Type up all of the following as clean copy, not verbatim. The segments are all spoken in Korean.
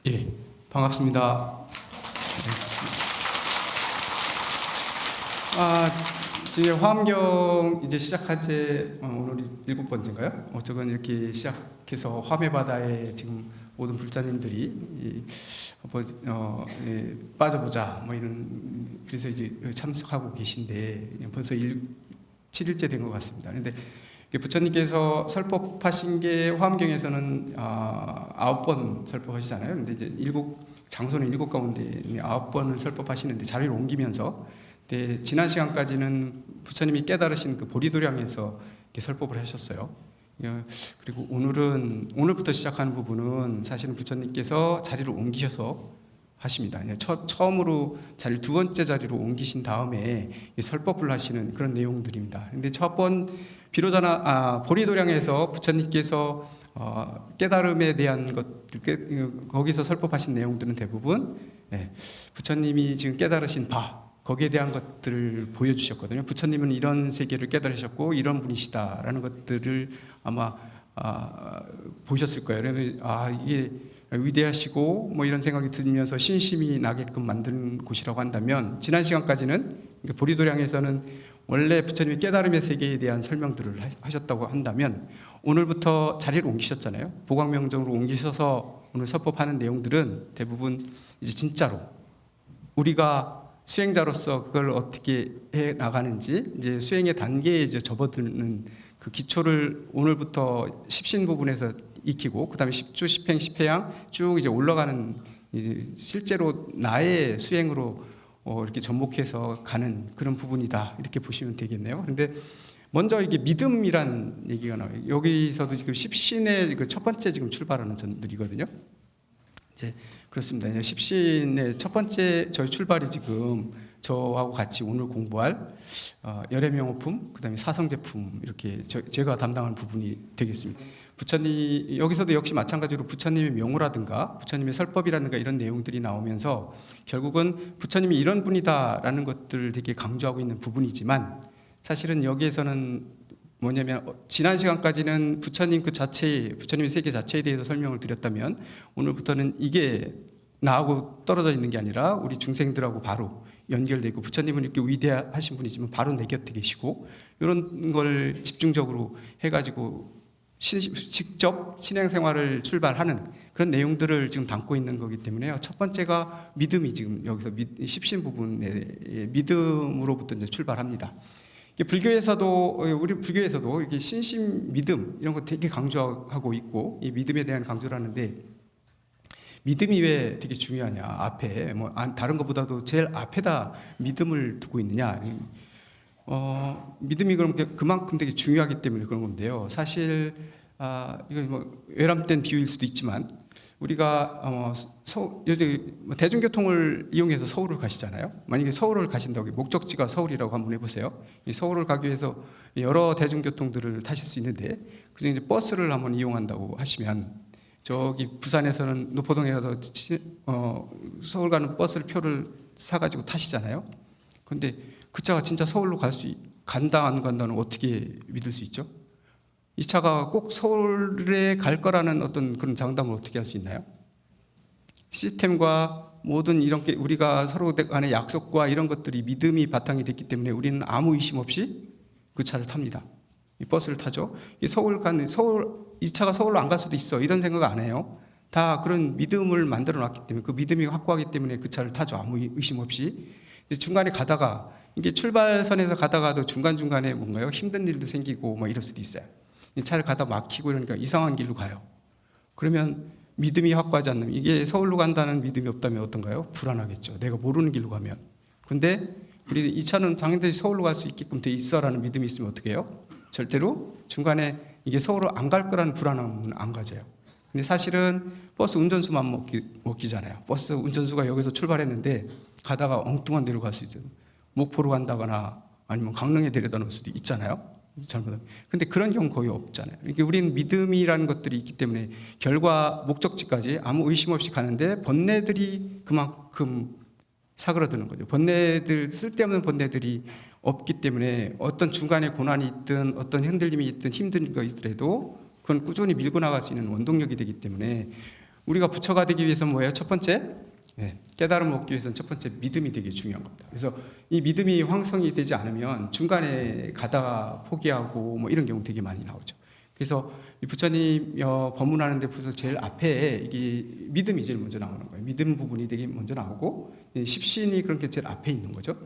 예, 반갑습니다. 지금 화엄경 이제 시작한 지 오늘이 7번째인가요? 어쨌건 이렇게 시작해서 화엄의 바다에 지금 모든 불자님들이 빠져보자 뭐 이런 그래서 이제 참석하고 계신데 벌써 7일째 된 것 같습니다. 그런데 부처님께서 설법하신 게 화엄경에서는 9번 설법하시잖아요. 근데 이제 장소는 7 가운데 9번을 설법하시는데 자리를 옮기면서 지난 시간까지는 부처님이 깨달으신 그 보리도량에서 설법을 하셨어요. 그리고 오늘부터 시작하는 부분은 사실은 부처님께서 자리를 옮기셔서 하십니다. 처음으로 자리를 2번째 자리로 옮기신 다음에 설법을 하시는 그런 내용들입니다. 근데 비로자나 보리도량에서 부처님께서 깨달음에 대한 것들, 거기서 설법하신 내용들은 대부분 부처님이 지금 깨달으신 거기에 대한 것들을 보여주셨거든요. 부처님은 이런 세계를 깨달으셨고 이런 분이시다라는 것들을 아마 보셨을 거예요. 그러면 이게 위대하시고 뭐 이런 생각이 들면서 신심이 나게끔 만든 곳이라고 한다면, 지난 시간까지는 보리도량에서는 원래 부처님이 깨달음의 세계에 대한 설명들을 하셨다고 한다면, 오늘부터 자리를 옮기셨잖아요. 보광명정으로 옮기셔서 오늘 설법하는 내용들은 대부분 이제 진짜로 우리가 수행자로서 그걸 어떻게 해 나가는지, 이제 수행의 단계에 이제 접어드는 그 기초를 오늘부터 십신 부분에서 익히고, 그 다음에 십주, 십행, 십회양 쭉 이제 올라가는, 실제로 나의 수행으로 이렇게 접목해서 가는 그런 부분이다, 이렇게 보시면 되겠네요. 그런데 먼저 이게 믿음이란 얘기가 나와요. 여기서도 지금 십신의 그 첫 번째 지금 출발하는 전들이거든요. 이제 그렇습니다. 십신의 첫 번째 저희 출발이 지금 저하고 같이 오늘 공부할 열애명호품, 그다음에 사성제품, 이렇게 제가 담당하는 부분이 되겠습니다. 부처님 여기서도 역시 마찬가지로 부처님의 명호라든가 부처님의 설법이라든가 이런 내용들이 나오면서 결국은 부처님이 이런 분이다라는 것들을 되게 강조하고 있는 부분이지만, 사실은 여기에서는 뭐냐면 지난 시간까지는 부처님 그 자체의, 부처님의 세계 자체에 대해서 설명을 드렸다면, 오늘부터는 이게 나하고 떨어져 있는 게 아니라 우리 중생들하고 바로 연결되고, 부처님은 이렇게 위대하신 분이지만 바로 내 곁에 계시고, 이런 걸 집중적으로 해가지고 직접 신앙생활을 출발하는 그런 내용들을 지금 담고 있는 거기 때문에요. 첫 번째가 믿음이 지금 여기서 십신 부분의 믿음으로부터 이제 출발합니다. 우리 불교에서도 이게 신심, 믿음 이런 거 되게 강조하고 있고, 이 믿음에 대한 강조를 하는데, 믿음이 왜 되게 중요하냐? 앞에 다른 것보다도 제일 앞에다 믿음을 두고 있느냐? 믿음이 그만큼 되게 중요하기 때문에 그런 건데요. 사실 이거 외람된 비유일 수도 있지만, 우리가 대중교통을 이용해서 서울을 가시잖아요. 만약에 서울을 가신다고, 목적지가 서울이라고 한번 해보세요. 이 서울을 가기 위해서 여러 대중교통들을 타실 수 있는데, 그중에 이제 버스를 한번 이용한다고 하시면, 저기 부산에서는 노포동에 가서 서울 가는 버스를 표를 사가지고 타시잖아요. 근데 그 차가 진짜 서울로 간다 안 간다는 어떻게 믿을 수 있죠? 이 차가 꼭 서울에 갈 거라는 어떤 그런 장담을 어떻게 할 수 있나요? 시스템과 모든 이런 게, 우리가 서로 간의 약속과 이런 것들이 믿음이 바탕이 됐기 때문에 우리는 아무 의심 없이 그 차를 탑니다. 이 버스를 타죠. 이 차가 서울로 안 갈 수도 있어, 이런 생각 안 해요. 다 그런 믿음을 만들어 놨기 때문에, 그 믿음이 확고하기 때문에 그 차를 타죠. 아무 의심 없이. 중간에 가다가, 이게 출발선에서 가다가도 중간중간에 뭔가요? 힘든 일도 생기고 뭐 이럴 수도 있어요. 이 차를 가다 막히고 이러니까 이상한 길로 가요. 그러면 믿음이 확고하지 않으면, 이게 서울로 간다는 믿음이 없다면 어떤가요? 불안하겠죠. 내가 모르는 길로 가면. 근데 우리 이 차는 당연히 서울로 갈 수 있게끔 돼 있어라는 믿음이 있으면 어떻게 해요? 절대로 중간에 이게 서울로 안 갈 거라는 불안함은 안 가져요. 근데 사실은 버스 운전수만 먹기잖아요. 버스 운전수가 여기서 출발했는데 가다가 엉뚱한 데로 갈 수 있어요. 목포로 간다거나 아니면 강릉에 데려다 놓을 수도 있잖아요. 잘못하면. 근데 그런 경우 거의 없잖아요. 이게 우리는 믿음이라는 것들이 있기 때문에 결과 목적지까지 아무 의심 없이 가는데, 번뇌들이 그만큼 사그러드는 거죠. 쓸데없는 번뇌들이 없기 때문에 어떤 중간에 고난이 있든 어떤 흔들림이 있든 힘든 거 있더라도 그건 꾸준히 밀고 나갈 수 있는 원동력이 되기 때문에, 우리가 부처가 되기 위해서는 뭐예요? 첫 번째, 깨달음을 얻기 위해서는 첫 번째 믿음이 되게 중요한 겁니다. 그래서 이 믿음이 황성이 되지 않으면 중간에 가다가 포기하고 뭐 이런 경우 되게 많이 나오죠. 그래서 이 부처님 법문하는데 벌써 제일 앞에 이게 믿음이 제일 먼저 나오는 거예요. 믿음 부분이 되게 먼저 나오고 십신이 그런 게 제일 앞에 있는 거죠.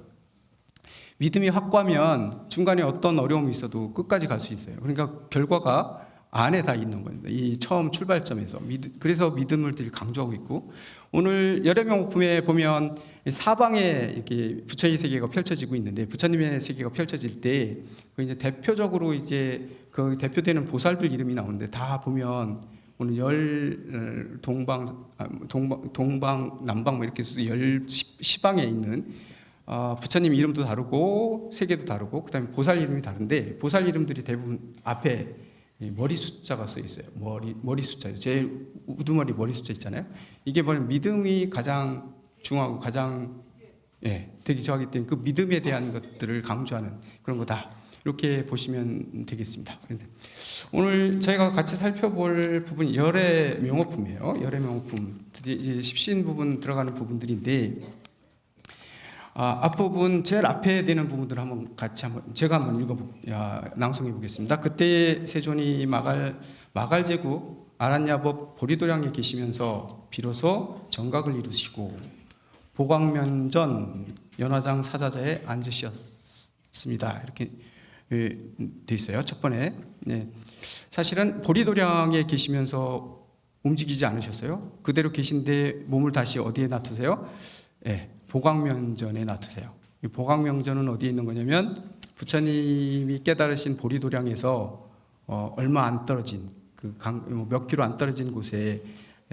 믿음이 확고하면 중간에 어떤 어려움이 있어도 끝까지 갈 수 있어요. 그러니까 결과가 안에 다 있는 겁니다. 이 처음 출발점에서. 그래서 믿음을 되게 강조하고 있고, 오늘 열애명호품에 보면 사방에 이렇게 부처의 세계가 펼쳐지고 있는데, 부처님의 세계가 펼쳐질 때 이제 대표적으로 이제 그 대표되는 보살들 이름이 나오는데, 다 보면 오늘 동방 남방 뭐 이렇게 해서 시방에 있는 부처님 이름도 다르고 세계도 다르고 그다음에 보살 이름이 다른데, 보살 이름들이 대부분 앞에 머리 숫자가 써 있어요. 머리 숫자요. 제일 우두머리 머리 숫자 있잖아요. 이게 뭐냐면 믿음이 가장 중요하고 가장 되게 좋아하기 때문에 그 믿음에 대한 것들을 강조하는 그런 거다. 이렇게 보시면 되겠습니다. 그런데 오늘 저희가 같이 살펴볼 부분이 열애 명호품이에요. 열애 명호품. 이제 십신 부분 들어가는 부분들인데, 앞부분 제일 앞에 되는 부분들 한번 같이 제가 한번 낭송해 보겠습니다. 그때 세존이 마갈제국 아란야법 보리도량에 계시면서 비로소 정각을 이루시고 보광면전 연화장 사자자에 앉으셨습니다. 이렇게 돼 있어요. 첫 번에. 사실은 보리도량에 계시면서 움직이지 않으셨어요. 그대로 계신데 몸을 다시 어디에 놔두세요? 보광명전에 놔두세요. 이 보광명전은 어디에 있는 거냐면 부처님이 깨달으신 보리도량에서 얼마 안 떨어진 몇 킬로 안 떨어진 곳에,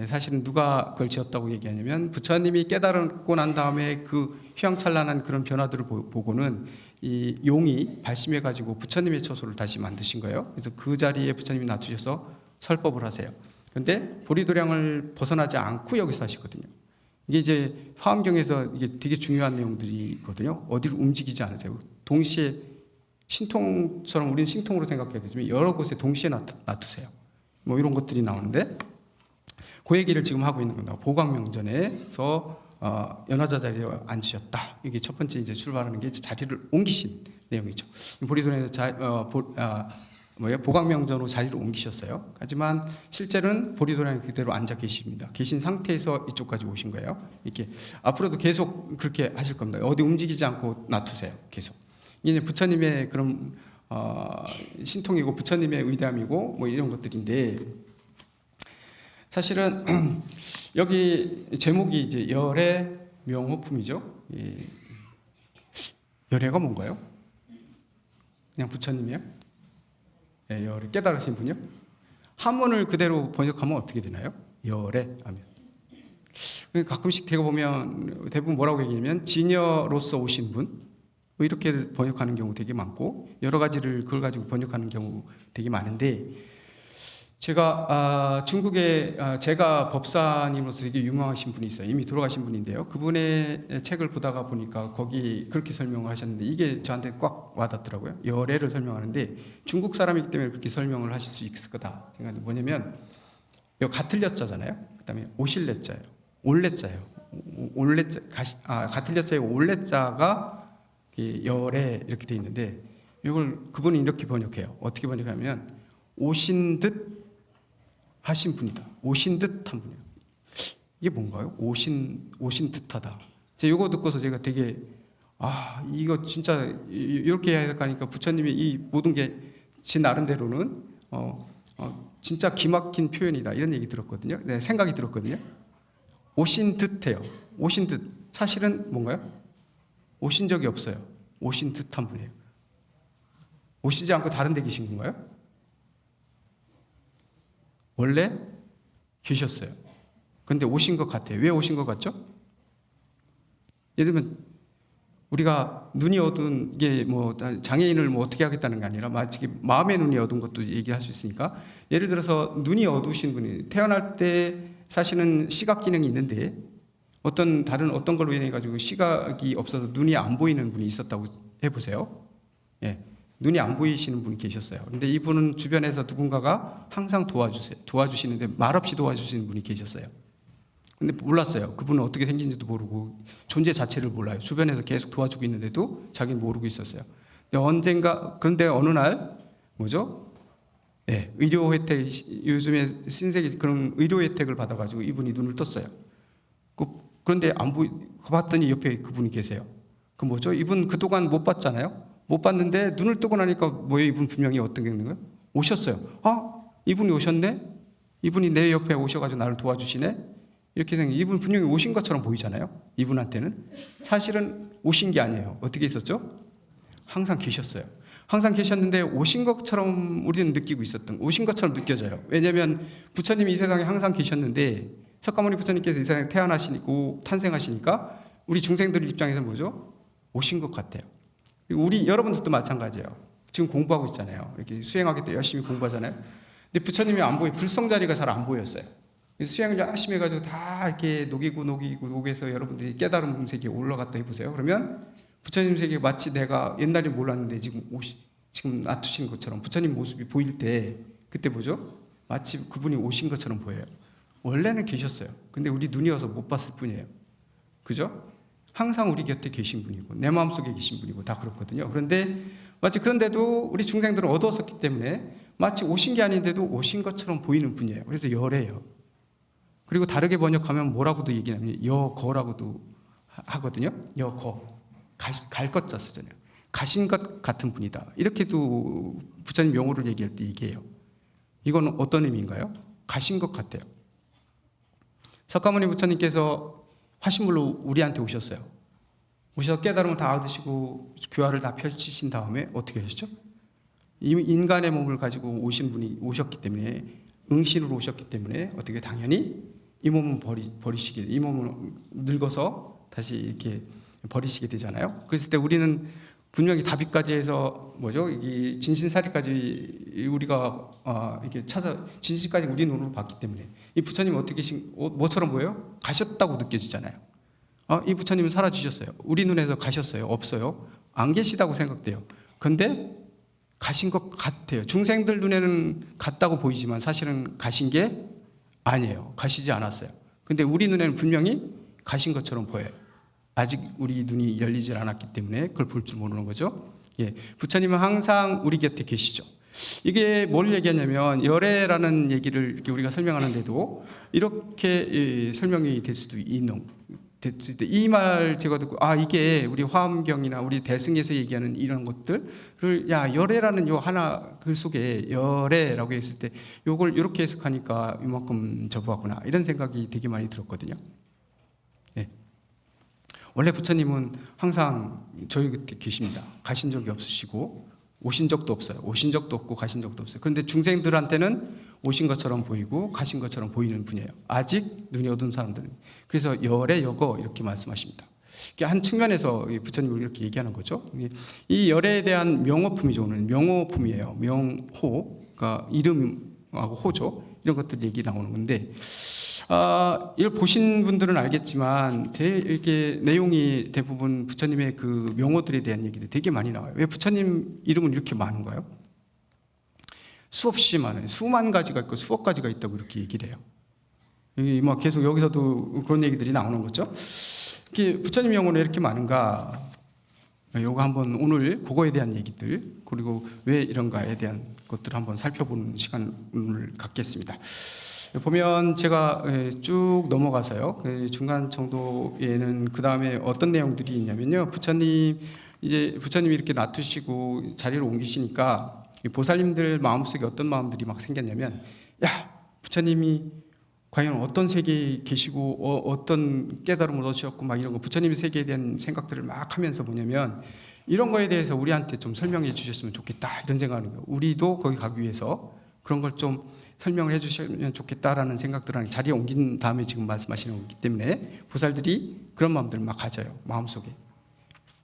사실은 누가 그걸 지었다고 얘기하냐면 부처님이 깨달고 난 다음에 그 휘황찬란한 그런 변화들을 보고는 이 용이 발심해 가지고 부처님의 처소를 다시 만드신 거예요. 그래서 그 자리에 부처님이 놔두셔서 설법을 하세요. 그런데 보리도량을 벗어나지 않고 여기서 하시거든요. 이게 이제 화엄경에서 이게 되게 중요한 내용들이거든요. 어디를 움직이지 않으세요. 동시에 신통처럼 우리는 신통으로 생각해야겠지만 여러 곳에 동시에 놔두세요. 뭐 이런 것들이 나오는데, 그 얘기를 지금 하고 있는 겁니다. 보광명전에서 연화자 자리에 앉으셨다. 이게 첫 번째 이제 출발하는 게 자리를 옮기신 내용이죠. 보리도량에서 보광명전으로 자리를 옮기셨어요. 하지만 실제로는 보리도량에 그대로 앉아 계십니다. 계신 상태에서 이쪽까지 오신 거예요. 이렇게 앞으로도 계속 그렇게 하실 겁니다. 어디 움직이지 않고 놔두세요. 계속. 이게 부처님의 그런 신통이고 부처님의 의담이고 뭐 이런 것들인데, 사실은 여기 제목이 이제 열애 명호품이죠. 열애가 뭔가요? 그냥 부처님이요? 열애 깨달으신 분이요? 한문을 그대로 번역하면 어떻게 되나요? 열애 하면 가끔씩 되고 보면 대부분 뭐라고 얘기하면 진여로서 오신 분, 뭐 이렇게 번역하는 경우 되게 많고 여러 가지를 그걸 가지고 번역하는 경우 되게 많은데, 제가 중국에 제가 법사님으로서 되게 유명하신 분이 있어요. 이미 돌아가신 분인데요. 그분의 책을 보다가 보니까 거기 그렇게 설명을 하셨는데 이게 저한테 꽉 와닿더라고요. 열애를 설명하는데 중국 사람이기 때문에 그렇게 설명을 하실 수 있을 거다 생각하는데, 뭐냐면 여기 가틀려자잖아요. 그다음에 오실래자예요. 올래자예요. 가틀려자에 올래자가 열애 이렇게 돼 있는데, 이걸 그분이 이렇게 번역해요. 어떻게 번역하면 오신 듯 하신 분이다. 오신 듯한 분이에요. 이게 뭔가요? 오신 듯하다. 제가 이거 듣고서 제가 되게 이거 진짜 이렇게 해석하니까 부처님의 이 모든 게 제 나름대로는 진짜 기막힌 표현이다 이런 얘기 들었거든요. 네, 생각이 들었거든요. 오신 듯해요. 오신 듯. 사실은 뭔가요? 오신 적이 없어요. 오신 듯한 분이에요. 오시지 않고 다른 데 계신 건가요? 원래 계셨어요. 그런데 오신 것 같아요. 왜 오신 것 같죠? 예를 들면 우리가 눈이 어두운 게 뭐 장애인을 뭐 어떻게 하겠다는 게 아니라 마치 마음의 눈이 어두운 것도 얘기할 수 있으니까, 예를 들어서 눈이 어두우신 분이 태어날 때 사실은 시각 기능이 있는데 어떤 걸로 인해 가지고 시각이 없어서 눈이 안 보이는 분이 있었다고 해보세요. 눈이 안 보이시는 분이 계셨어요. 근데 이분은 주변에서 누군가가 항상 도와주시는데 말없이 도와주시는 분이 계셨어요. 근데 몰랐어요. 그분은 어떻게 생긴지도 모르고 존재 자체를 몰라요. 주변에서 계속 도와주고 있는데도 자기는 모르고 있었어요. 그런데 어느 날 뭐죠? 예, 의료 혜택, 요즘에 신세계 그런 의료 혜택을 받아가지고 이분이 눈을 떴어요. 그런데 안 봤더니 옆에 그분이 계세요. 그 뭐죠? 이분 그동안 못 봤잖아요. 못 봤는데 눈을 뜨고 나니까 뭐예요? 이분 분명히 어떤 게 있는 거예요? 오셨어요. 이분이 오셨네? 이분이 내 옆에 오셔가지고 나를 도와주시네? 이렇게 생각. 이분 분명히 오신 것처럼 보이잖아요. 이분한테는 사실은 오신 게 아니에요. 어떻게 있었죠? 항상 계셨어요. 항상 계셨는데 오신 것처럼 우리는 느끼고 오신 것처럼 느껴져요. 왜냐하면 부처님이 이 세상에 항상 계셨는데 석가모니 부처님께서 이 세상에 태어나시고 탄생하시니까 우리 중생들 입장에서 뭐죠? 오신 것 같아요. 그리고 여러분들도 마찬가지예요. 지금 공부하고 있잖아요. 이렇게 수행하기 때 열심히 공부하잖아요. 근데 부처님이 안 보여. 불성 자리가 잘 안 보였어요. 수행을 열심히 해가지고 다 이렇게 녹여서 여러분들이 깨달음 세계에 올라갔다 해보세요. 그러면 부처님 세계 마치 내가 옛날에 몰랐는데 지금 놔두신 것처럼 부처님 모습이 보일 때 그때 뭐죠? 마치 그분이 오신 것처럼 보여요. 원래는 계셨어요. 근데 우리 눈이 와서 못 봤을 뿐이에요. 그죠? 항상 우리 곁에 계신 분이고 내 마음속에 계신 분이고 다 그렇거든요. 그런데도 우리 중생들은 얻었었기 때문에 마치 오신 게 아닌데도 오신 것처럼 보이는 분이에요. 그래서 열애예요. 그리고 다르게 번역하면 뭐라고도 얘기하냐면 여거라고도 하거든요. 여거. 갈 것 쓰잖아요. 가신 것 같은 분이다. 이렇게도 부처님 명호를 얘기할 때 얘기해요. 이건 어떤 의미인가요? 가신 것 같아요. 석가모니 부처님께서 화신물로 우리한테 오셨어요. 오셔서 깨달음을 다 얻으시고 교화를 다 펼치신 다음에 어떻게 하셨죠? 인간의 몸을 가지고 오신 분이 오셨기 때문에 응신으로 오셨기 때문에 어떻게 당연히 이 몸은 이 몸은 늙어서 다시 이렇게 버리시게 되잖아요. 그랬을 때 우리는 분명히 다비까지 해서 뭐죠? 이 진신사리까지 우리가 이렇게 진신까지 우리 눈으로 봤기 때문에 이 부처님 어떻게 뭐처럼 보여요? 가셨다고 느껴지잖아요. 이 부처님은 사라지셨어요. 우리 눈에서 가셨어요? 없어요? 안 계시다고 생각돼요. 근데 가신 것 같아요. 중생들 눈에는 갔다고 보이지만 사실은 가신 게 아니에요. 가시지 않았어요. 근데 우리 눈에는 분명히 가신 것처럼 보여요. 아직 우리 눈이 열리질 않았기 때문에 그걸 볼 줄 모르는 거죠. 예, 부처님은 항상 우리 곁에 계시죠. 이게 뭘 얘기하냐면 열애라는 얘기를 이렇게 우리가 설명하는데도 이렇게 설명이 될 수도 있는. 이 말 제가 듣고 이게 우리 화엄경이나 우리 대승에서 얘기하는 이런 것들을 열애라는 요 하나 글 속에 열애라고 했을 때 요걸 이렇게 해석하니까 이만큼 저부하구나 이런 생각이 되게 많이 들었거든요. 예. 원래 부처님은 항상 저희 곁에 계십니다. 가신 적이 없으시고 오신 적도 없어요. 오신 적도 없고 가신 적도 없어요. 그런데 중생들한테는 오신 것처럼 보이고 가신 것처럼 보이는 분이에요. 아직 눈이 어두운 사람들은. 그래서 열애 여거 이렇게 말씀하십니다. 한 측면에서 부처님이 이렇게 얘기하는 거죠. 이 열애에 대한 명호품이죠. 오늘 명호품이에요. 명호, 그러니까 이름하고 호죠. 이런 것들 얘기 나오는 건데 이걸 보신 분들은 알겠지만 이렇게 내용이 대부분 부처님의 그 명호들에 대한 얘기들이 되게 많이 나와요. 왜 부처님 이름은 이렇게 많은가요? 수없이 많아요. 수만 가지가 있고 수억 가지가 있다고 이렇게 얘기를 해요. 막 계속 여기서도 그런 얘기들이 나오는 거죠. 이렇게 부처님 명호는 왜 이렇게 많은가? 요거 한번 오늘 그거에 대한 얘기들 그리고 왜 이런가에 대한 것들을 한번 살펴보는 시간을 갖겠습니다. 보면 제가 쭉 넘어가서요. 중간 정도에는 그 다음에 어떤 내용들이 있냐면요. 부처님이 이렇게 놔두시고 자리를 옮기시니까 보살님들 마음속에 어떤 마음들이 막 생겼냐면, 부처님이 과연 어떤 세계에 계시고 어떤 깨달음을 얻으셨고 막 이런 거 부처님의 세계에 대한 생각들을 막 하면서 뭐냐면 이런 거에 대해서 우리한테 좀 설명해 주셨으면 좋겠다 이런 생각하는 거예요. 우리도 거기 가기 위해서 그런 걸 좀 설명을 해주시면 좋겠다라는 생각들을 자리에 옮긴 다음에 지금 말씀하시는 거기 때문에 보살들이 그런 마음들을 막 가져요. 마음속에.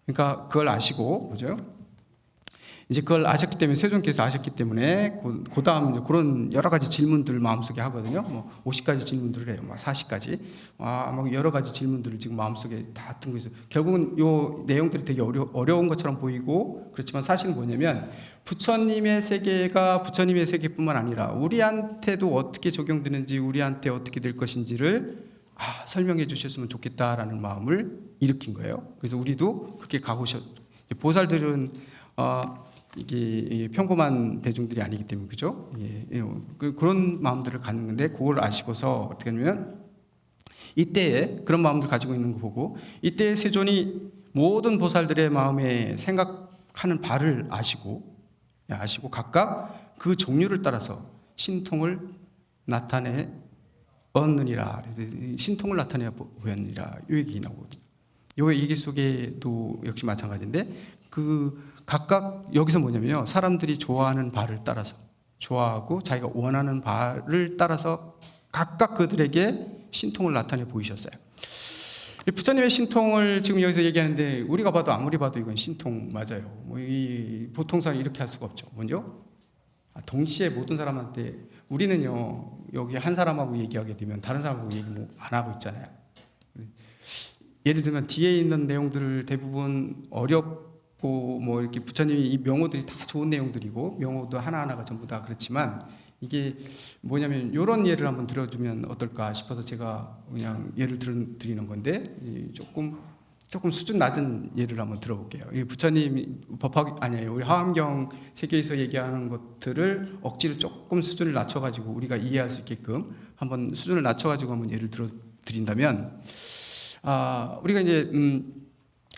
그러니까 그걸 아시고 뭐죠? 이제 그걸 아셨기 때문에 세존께서 아셨기 때문에 그 다음 그런 여러 가지 질문들을 마음속에 하거든요. 뭐 50가지 질문들을 해요. 막 40가지. 막 여러 가지 질문들을 지금 마음속에 다 뜬 거죠. 결국은 요 내용들이 되게 어려운 것처럼 보이고 그렇지만 사실은 뭐냐면 부처님의 세계가 부처님의 세계뿐만 아니라 우리한테도 어떻게 적용되는지 우리한테 어떻게 될 것인지를 설명해 주셨으면 좋겠다라는 마음을 일으킨 거예요. 그래서 우리도 그렇게 가고 보살들은 이게 평범한 대중들이 아니기 때문에 그죠? 그런 마음들을 갖는 건데 그걸 아시고서 어떻게 하냐면 이때에 그런 마음들 가지고 있는 거 보고 이때에 세존이 모든 보살들의 마음에 생각하는 바를 아시고 각각 그 종류를 따라서 신통을 나타내 얻느니라, 신통을 나타내 보였느니라 이 얘기 나오거든요. 요 얘기 속에도 역시 마찬가지인데 그 각각 여기서 뭐냐면요, 사람들이 좋아하는 바를 따라서 좋아하고 자기가 원하는 바를 따라서 각각 그들에게 신통을 나타내 보이셨어요. 부처님의 신통을 지금 여기서 얘기하는데 우리가 봐도 아무리 봐도 이건 신통 맞아요. 이 보통 사람이 이렇게 할 수가 없죠. 먼저 동시에 모든 사람한테 우리는요 여기 한 사람하고 얘기하게 되면 다른 사람하고 얘기 안 하고 있잖아요. 예를 들면 뒤에 있는 내용들을 대부분 어렵고 뭐 이렇게 부처님이 이 명호들이 다 좋은 내용들이고 명호도 하나하나가 전부 다 그렇지만 이게 뭐냐면 이런 예를 한번 들어주면 어떨까 싶어서 제가 그냥 예를 드리는 건데 조금 수준 낮은 예를 한번 들어볼게요. 부처님 우리 하암경 세계에서 얘기하는 것들을 억지로 조금 수준을 낮춰가지고 우리가 이해할 수 있게끔 한번 수준을 낮춰가지고 한번 예를 들어드린다면, 우리가 이제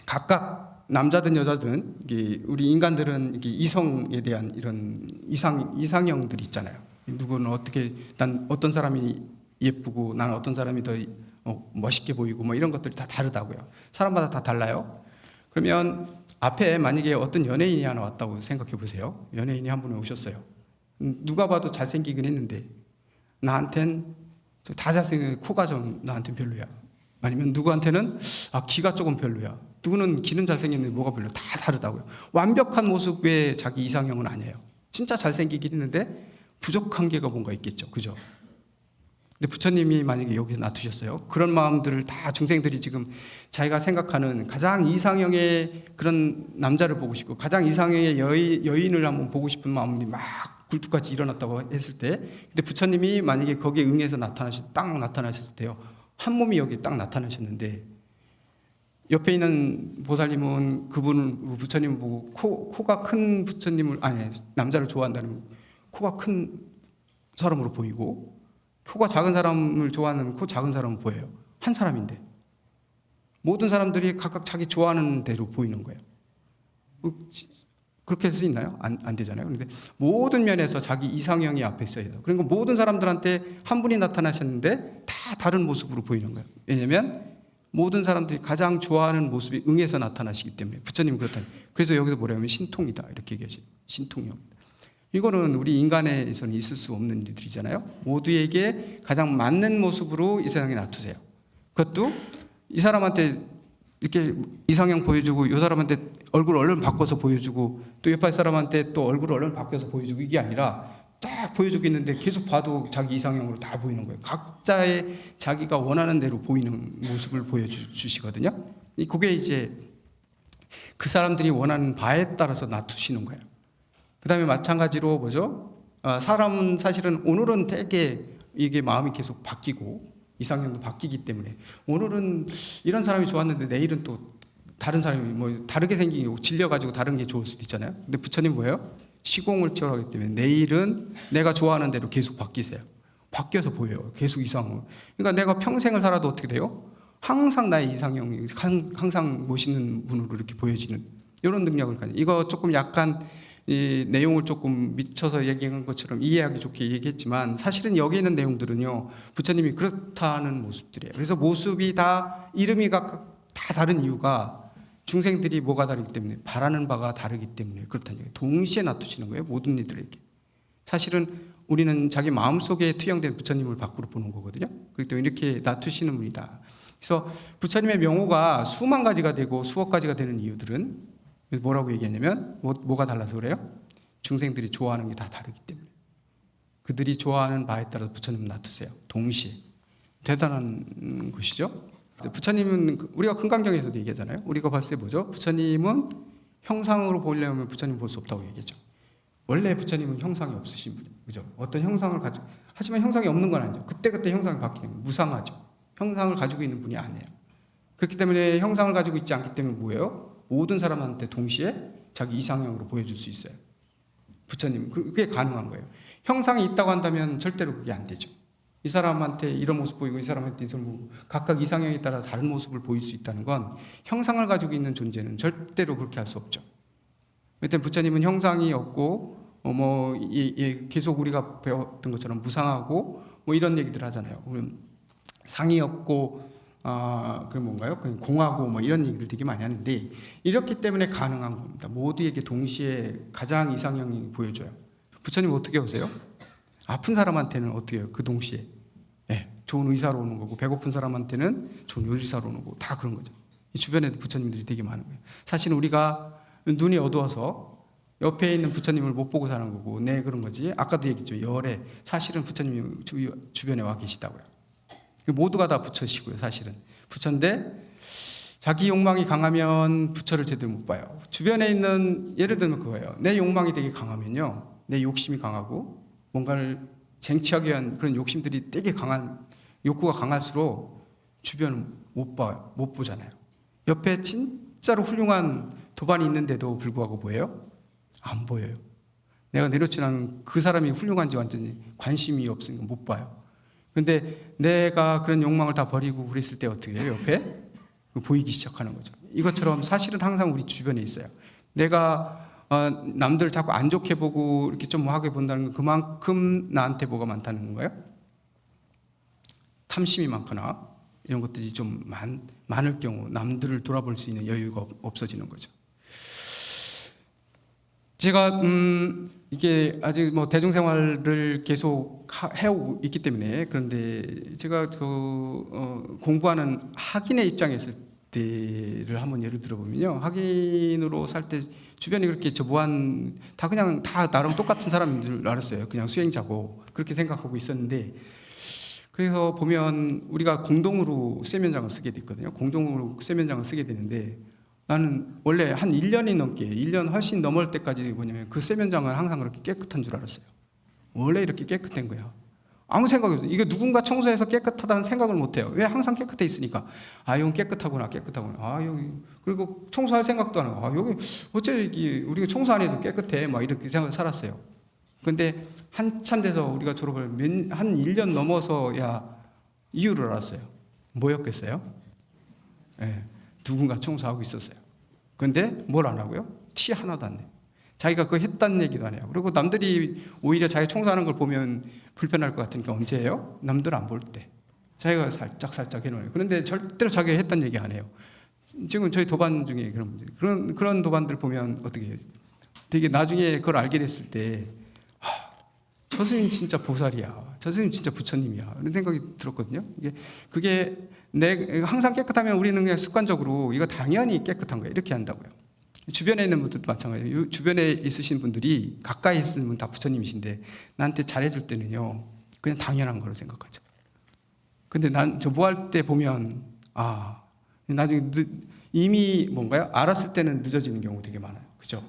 각각 남자든 여자든 우리 인간들은 이성에 대한 이런 이상형들이 있잖아요. 누구는 난 어떤 사람이 예쁘고 나는 어떤 사람이 더 멋있게 보이고 뭐 이런 것들이 다 다르다고요. 사람마다 다 달라요. 그러면 앞에 만약에 어떤 연예인이 하나 왔다고 생각해 보세요. 연예인이 한 분 오셨어요. 누가 봐도 잘생기긴 했는데 나한텐 다 잘생긴 코가 좀 나한텐 별로야. 아니면 누구한테는 키가 조금 별로야. 누구는 키는 잘생겼는데 뭐가 별로, 다 다르다고요. 완벽한 모습의 자기 이상형은 아니에요. 진짜 잘생기긴 했는데 부족한 게가 뭔가 있겠죠. 그죠? 근데 부처님이 만약에 여기서 놔두셨어요. 그런 마음들을 다 중생들이 지금 자기가 생각하는 가장 이상형의 그런 남자를 보고 싶고 가장 이상형의 여인을 한번 보고 싶은 마음이 막 굴뚝같이 일어났다고 했을 때, 근데 부처님이 만약에 거기에 응해서 딱 나타나셨을 때요, 한 몸이 여기 딱 나타나셨는데 옆에 있는 보살님은 부처님을 보고 코가 큰 남자를 좋아한다는 코가 큰 사람으로 보이고 코가 작은 사람을 좋아하는 코 작은 사람은 보여요. 한 사람인데 모든 사람들이 각각 자기 좋아하는 대로 보이는 거예요. 그렇게 할 수 있나요? 안 되잖아요. 그런데 모든 면에서 자기 이상형이 앞에 있어야 돼요. 그러니까 모든 사람들한테 한 분이 나타나셨는데 다 다른 모습으로 보이는 거예요. 왜냐하면 모든 사람들이 가장 좋아하는 모습이 응해서 나타나시기 때문에. 부처님은 그렇다니. 그래서 여기서 뭐라 하면 신통이다 이렇게 얘기하시죠. 신통력. 이거는 우리 인간에서는 있을 수 없는 일들이잖아요. 모두에게 가장 맞는 모습으로 이 세상에 놔두세요. 그것도 이 사람한테 이렇게 이상형 보여주고 이 사람한테 얼굴 얼른 바꿔서 보여주고 또 옆에 사람한테 또 얼굴 얼른 바꿔서 보여주고 이게 아니라 딱 보여주고 있는데 계속 봐도 자기 이상형으로 다 보이는 거예요. 각자의 자기가 원하는 대로 보이는 모습을 보여주시거든요. 그게 이제 그 사람들이 원하는 바에 따라서 놔두시는 거예요. 그 다음에 마찬가지로 뭐죠? 사람은 사실은 오늘은 되게 이게 마음이 계속 바뀌고 이상형도 바뀌기 때문에 오늘은 이런 사람이 좋았는데 내일은 또 다른 사람이 뭐 다르게 생기고 질려가지고 다른 게 좋을 수도 있잖아요. 근데 부처님 뭐예요? 시공을 치열하기 때문에 내일은 내가 좋아하는 대로 계속 바뀌세요. 바뀌어서 보여요. 계속 이상으로. 그러니까 내가 평생을 살아도 어떻게 돼요? 항상 나의 이상형이 항상 멋있는 분으로 이렇게 보여지는 이런 능력을 가지고, 이거 조금 약간 이 내용을 조금 미쳐서 얘기한 것처럼 이해하기 좋게 얘기했지만 사실은 여기 있는 내용들은요 부처님이 그렇다는 모습들이에요. 그래서 모습이 다 이름이 각각 다 다른 이유가 중생들이 뭐가 다르기 때문에 바라는 바가 다르기 때문에 그렇다는 얘기예요. 동시에 놔두시는 거예요, 모든 이들에게. 사실은 우리는 자기 마음속에 투영된 부처님을 밖으로 보는 거거든요. 그렇기 때문에 이렇게 놔두시는 분이다. 그래서 부처님의 명호가 수만 가지가 되고 수억 가지가 되는 이유들은 뭐라고 얘기하냐면 뭐가 달라서 그래요? 중생들이 좋아하는 게 다 다르기 때문에. 그들이 좋아하는 바에 따라서 부처님을 놔두세요. 동시에. 대단한 것이죠. 부처님은 우리가 금강경에서도 얘기하잖아요. 우리가 봤을 때 뭐죠? 부처님은 형상으로 보려면 부처님 볼 수 없다고 얘기했죠. 원래 부처님은 형상이 없으신 분이에요. 그죠? 어떤 형상을 가지고, 하지만 형상이 없는 건 아니죠. 그때그때 형상이 바뀌는 거예요. 무상하죠. 형상을 가지고 있는 분이 아니에요. 그렇기 때문에 형상을 가지고 있지 않기 때문에 뭐예요? 모든 사람한테 동시에 자기 이상형으로 보여줄 수 있어요. 부처님, 그게 가능한 거예요. 형상이 있다고 한다면 절대로 그게 안 되죠. 이 사람한테 이런 모습 보이고 이 사람한테 이런 모습, 각각 이상형에 따라 다른 모습을 보일 수 있다는 건 형상을 가지고 있는 존재는 절대로 그렇게 할 수 없죠. 그때 부처님은 형상이 없고 계속 우리가 배웠던 것처럼 무상하고 뭐 이런 얘기들 하잖아요. 상이 없고 그 뭔가요? 공하고 뭐 이런 얘기들 되게 많이 하는데 이렇기 때문에 가능한 겁니다. 모두에게 동시에 가장 이상형이 보여줘요. 부처님 어떻게 오세요? 아픈 사람한테는 어떻게 해요? 그 동시에 좋은 의사로 오는 거고 배고픈 사람한테는 좋은 요리사로 오는 거고 다 그런 거죠. 이 주변에 부처님들이 되게 많은 거예요. 사실 우리가 눈이 어두워서 옆에 있는 부처님을 못 보고 사는 거고 그런 거지. 아까도 얘기했죠. 열에 사실은 부처님이 주변에 와 계시다고요. 모두가 다 부처시고요. 사실은 부처인데 자기 욕망이 강하면 부처를 제대로 못 봐요. 주변에 있는 예를 들면 그거예요. 내 욕망이 되게 강하면요, 내 욕심이 강하고 뭔가를 쟁취하기 위한 그런 욕심들이 되게 강한 욕구가 강할수록 주변을 못 봐요. 못 보잖아요. 옆에 진짜로 훌륭한 도반이 있는데도 불구하고 뭐예요? 안 보여요. 내가 내려치 않은 그 사람이 훌륭한지 완전히 관심이 없으니까 못 봐요. 근데 내가 그런 욕망을 다 버리고 그랬을 때 어떻게 해요? 옆에 보이기 시작하는 거죠. 이것처럼 사실은 항상 우리 주변에 있어요. 내가 남들 자꾸 안 좋게 보고 이렇게 좀 하게 본다는 건 그만큼 나한테 뭐가 많다는 건가요? 탐심이 많거나 이런 것들이 좀 많을 경우 남들을 돌아볼 수 있는 여유가 없어지는 거죠. 제가 이게 아직 뭐 대중생활을 계속 해오고 있기 때문에 그런데 제가 공부하는 학인의 입장에 있을 때를 한번 예를 들어보면요, 학인으로 살 때 주변이 그렇게 다 그냥 다 나름 똑같은 사람인 줄 알았어요. 그냥 수행자고 그렇게 생각하고 있었는데, 그래서 보면 우리가 공동으로 세면장을 쓰게 됐거든요. 공동으로 세면장을 쓰게 되는데 나는 원래 한 1년이 넘게 1년 훨씬 넘을 때까지 뭐냐면 그 세면장은 항상 그렇게 깨끗한 줄 알았어요. 원래 이렇게 깨끗한 거야. 아무 생각이 없어요. 이게 누군가 청소해서 깨끗하다는 생각을 못 해요. 왜? 항상 깨끗해 있으니까. 이건 깨끗하구나. 여기. 그리고 청소할 생각도 안 하고, 여기 어째 우리가 청소 안 해도 깨끗해. 막 이렇게 생각을 살았어요. 근데 한참 돼서 우리가 졸업을 한 1년 넘어서야 이유를 알았어요. 뭐였겠어요? 누군가 청소하고 있었어요. 근데 뭘 안 하고요? 티 하나도 안 내요. 자기가 그거 했다는 얘기도 안 해요. 그리고 남들이 오히려 자기 청소하는 걸 보면 불편할 것 같으니까 언제 해요? 남들 안 볼 때. 자기가 살짝 해놓아요. 그런데 절대로 자기가 했다는 얘기 안 해요. 지금 저희 도반 중에 그런 문제. 그런 도반들 보면 어떻게 해요? 되게 나중에 그걸 알게 됐을 때, 저 스님 진짜 보살이야. 저 스님 진짜 부처님이야. 이런 생각이 들었거든요. 그게 항상 깨끗하면 우리는 그냥 습관적으로 이거 당연히 깨끗한 거야. 이렇게 한다고요. 주변에 있는 분들도 마찬가지예요. 주변에 있으신 분들이 가까이 있으신 분 다 부처님이신데 나한테 잘해줄 때는요, 그냥 당연한 거로 생각하죠. 근데 저 뭐 할 때 보면 나중에 이미 뭔가요? 알았을 때는 늦어지는 경우 되게 많아요. 그죠?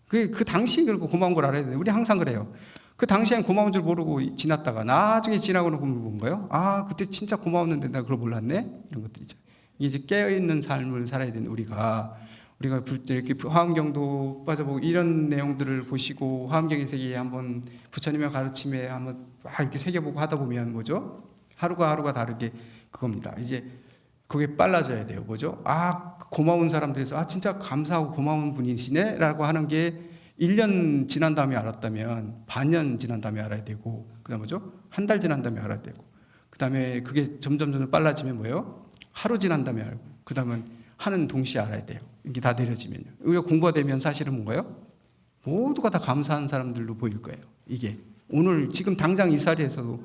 그 당시 그리고 고마운 걸 알아야 돼요. 우리 항상 그래요. 그 당시엔 고마운 줄 모르고 지났다가 나중에 지나고는 보면 뭔가요? 그때 진짜 고마웠는데 내가 그걸 몰랐네? 이런 것들이죠. 이제 깨어있는 삶을 살아야 되는 우리가 이렇게 화엄경도 빠져보고 이런 내용들을 보시고 화엄경의 세계에 한번 부처님의 가르침에 한번 막 이렇게 새겨보고 하다 보면 뭐죠? 하루가 다르게 그겁니다. 이제 그게 빨라져야 돼요. 뭐죠? 고마운 사람들에서 진짜 감사하고 고마운 분이시네? 라고 하는 게 1년 지난 다음에 알았다면 반년 지난 다음에 알아야 되고, 그 다음 뭐죠? 한 달 지난 다음에 알아야 되고, 그 다음에 그게 점점 빨라지면 뭐예요? 하루 지난 다음에 알고, 그 다음은 하는 동시에 알아야 돼요. 이게 다 내려지면요. 우리가 공부가 되면 사실은 뭔가요? 모두가 다 감사한 사람들로 보일 거예요. 이게 오늘 지금 당장 이 자리에서도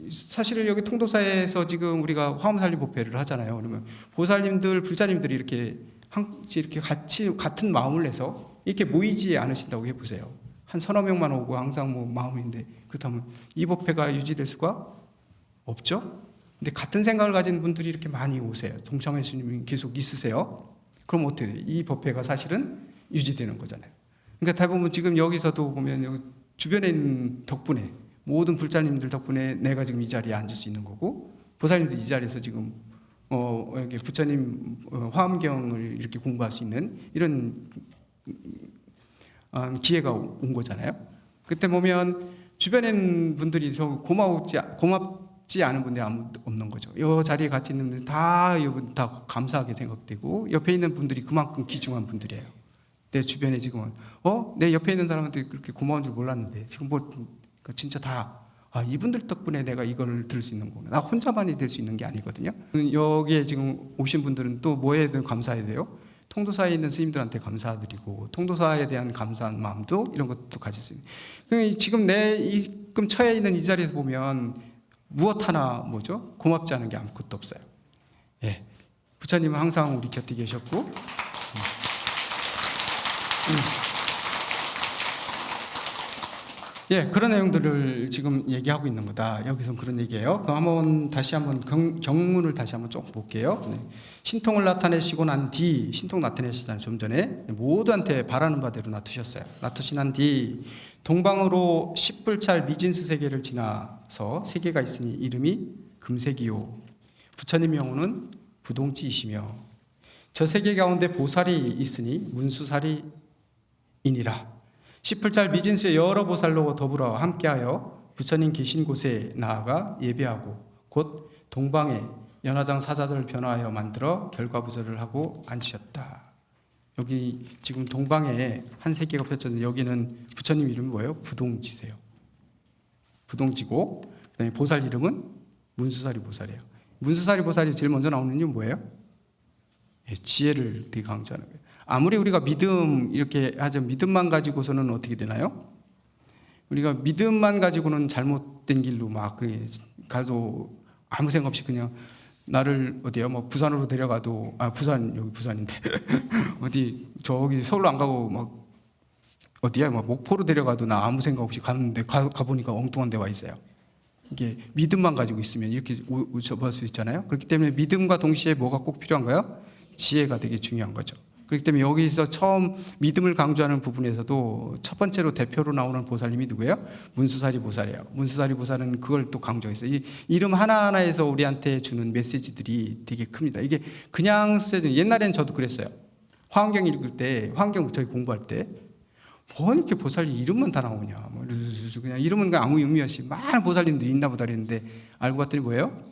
사실은 여기 통도사에서 지금 우리가 화엄살림 법회를 하잖아요. 그러면 보살님들, 불자님들이 이렇게 같이 같은 마음을 내서 이렇게 모이지 않으신다고 해보세요. 한 서너 명만 오고 항상 뭐 마음인데, 그렇다면 이 법회가 유지될 수가 없죠? 근데 같은 생각을 가진 분들이 이렇게 많이 오세요. 동창회 스님이 계속 있으세요. 그럼 어떻게 돼요? 이 법회가 사실은 유지되는 거잖아요. 그러니까 대부분 지금 여기서도 보면 여기 주변에 있는 덕분에, 모든 불자님들 덕분에 내가 지금 이 자리에 앉을 수 있는 거고, 보살님도 이 자리에서 지금 이렇게 부처님 화엄경을 이렇게 공부할 수 있는 이런 기회가 온 거잖아요. 그때 보면 주변에 분들이 고맙지 않은 분들이 아무도 없는 거죠. 이 자리에 같이 있는 분들 다 감사하게 생각되고 옆에 있는 분들이 그만큼 귀중한 분들이에요. 내 주변에 지금은 내 옆에 있는 사람한테 그렇게 고마운 줄 몰랐는데 지금 진짜 다 이분들 덕분에 내가 이걸 들을 수 있는 거구나. 나 혼자만이 될 수 있는 게 아니거든요. 여기에 지금 오신 분들은 또 뭐에 대해 감사해야 돼요? 통도사에 있는 스님들한테 감사드리고 통도사에 대한 감사한 마음도 이런 것도 가질 수 있는. 지금 지금 처해 있는 이 자리에서 보면 무엇 하나 고맙지 않은 게 아무것도 없어요. 예, 부처님은 항상 우리 곁에 계셨고. 예, 그런 내용들을 지금 얘기하고 있는 거다. 여기서 그런 얘기예요. 그럼 다시 한번 경문을 다시 한번 조금 볼게요. 네. 신통을 나타내시고 난 뒤, 신통 나타내시잖아요. 좀 전에 모두한테 바라는 바대로 놔두셨어요. 놔두신 한 뒤 동방으로 10불찰 미진수 세계를 지나서 세계가 있으니 이름이 금세기요. 부처님 영혼은 부동지이시며 저 세계 가운데 보살이 있으니 문수살이이니라. 10불찰 미진수의 여러 보살로 더불어 함께하여 부처님 계신 곳에 나아가 예배하고 곧 동방에 연화장 사자들을 변화하여 만들어 결과부절을 하고 앉으셨다. 여기 지금 동방에 한 세계가 펼쳐졌는데 여기는 부처님 이름이 뭐예요? 부동지세요. 부동지고 그다음에 보살 이름은 문수사리 보살이에요. 문수사리 보살이 제일 먼저 나오는 이유는 뭐예요? 예, 지혜를 되게 강조하는 거예요. 아무리 우리가 이렇게 하죠. 믿음만 가지고서는 어떻게 되나요? 우리가 믿음만 가지고는 잘못된 길로 막 가도 아무 생각 없이 그냥 나를 부산으로 데려가도 여기 부산인데 어디 저기 서울로 안 가고 목포로 데려가도 나 아무 생각 없이 갔는데 가보니까 엉뚱한 데 와 있어요. 이게 믿음만 가지고 있으면 이렇게 접할 수 있잖아요. 그렇기 때문에 믿음과 동시에 뭐가 꼭 필요한가요? 지혜가 되게 중요한 거죠. 그렇기 때문에 여기서 처음 믿음을 강조하는 부분에서도 첫 번째로 대표로 나오는 보살님이 누구예요? 문수사리 보살이에요. 문수사리 보살은 그걸 또 강조했어요. 이 이름 하나하나에서 우리한테 주는 메시지들이 되게 큽니다. 이게 그냥 옛날엔 저도 그랬어요. 화엄경 읽을 때, 화엄경 저희 공부할 때, 뭐 이렇게 보살님 이름만 다 나오냐. 그냥 이름은 그냥 아무 의미 없이 많은 보살님들이 있나 보다 그랬는데 알고 봤더니 뭐예요?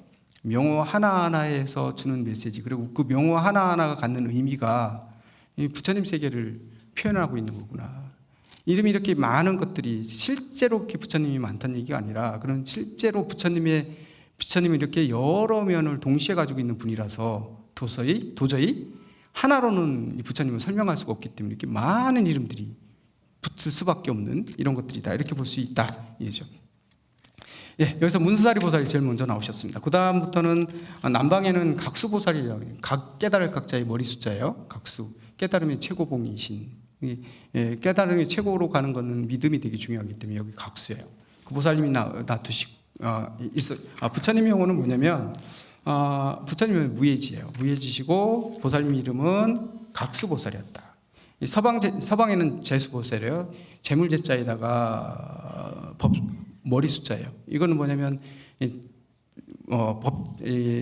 명호 하나하나에서 주는 메시지, 그리고 그 명호 하나하나가 갖는 의미가 이 부처님 세계를 표현하고 있는 거구나. 이름이 이렇게 많은 것들이 실제로 이렇게 부처님이 많다는 얘기가 아니라 그런 실제로 부처님은 이렇게 여러 면을 동시에 가지고 있는 분이라서 도저히 하나로는 이 부처님을 설명할 수가 없기 때문에 이렇게 많은 이름들이 붙을 수밖에 없는 이런 것들이다. 이렇게 볼 수 있다. 이죠. 예, 여기서 문수사리 보살이 제일 먼저 나오셨습니다. 그 다음부터는 남방에는 각수보살이라고 해요. 깨달을 각자의 머리 숫자예요. 각수. 깨달음의 최고봉이신. 깨달음의 최고로 가는 것은 믿음이 되게 중요하기 때문에 여기 각수예요. 그 보살님이 부처님의 영혼은 뭐냐면 부처님은 무예지예요. 무예지시고 보살님 이름은 각수보살이었다. 서방에는 재수보살이에요. 재물제자에다가 머리 숫자예요. 이거는 뭐냐면